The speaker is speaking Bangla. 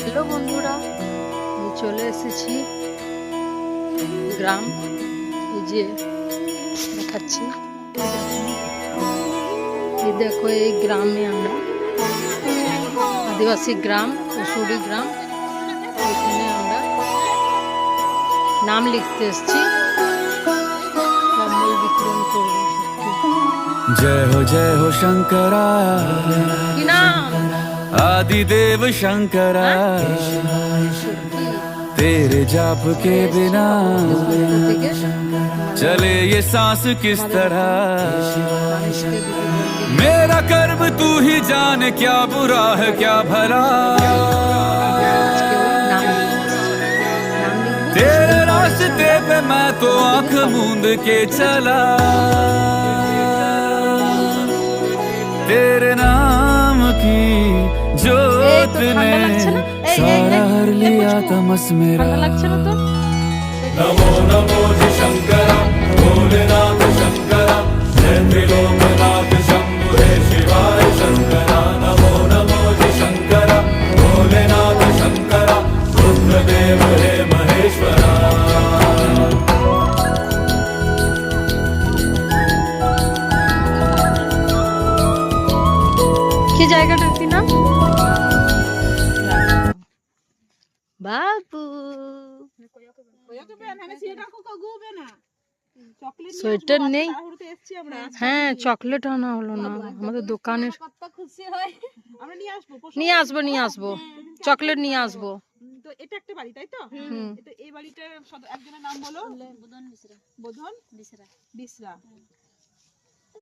হ্যালো বন্ধুরা, আমি চলে এসেছি গ্রাম। এই যে দেখাচ্ছি, এই দেখো এই গ্রামে আমরা আদিবাসী গ্রাম, কুসুরি গ্রাম। এখানে আমরা নাম লিখতে এসেছি, কম্বল বিতরণ করবো। जय हो शंकरा কি নাম? आदिदेव शंकरा तेरे जाप के बिना चले ये सांस किस तरह। मेरा कर्म तू ही जाने, क्या बुरा है क्या भला। तेरे रास्ते पे मैं तो आंख मूंद के चला, तेरे नाम की जोत ने सारा हर लिया तमस मेरा। नमो नमो जी शंकरा भोलेनाथ शंकरा, जय त्रिलोकनाथ शंभु हे शिवाय शंकरा। नमो नमो जी शंकरा भोलेनाथ शंकरा, रुद्रदेव हे महेश्वरा। কি জায়গাটার কি নাম? বাবু সোয়েটার নেই। হ্যাঁ, চকলেট আনা হলো না, আমাদের দোকানের। নিয়ে আসবো চকলেট নিয়ে আসবো। তো এটা একটা বাড়ি, তাই তো? তো এই বাড়িটার একজনের নাম বলো। বোধন বিসরা।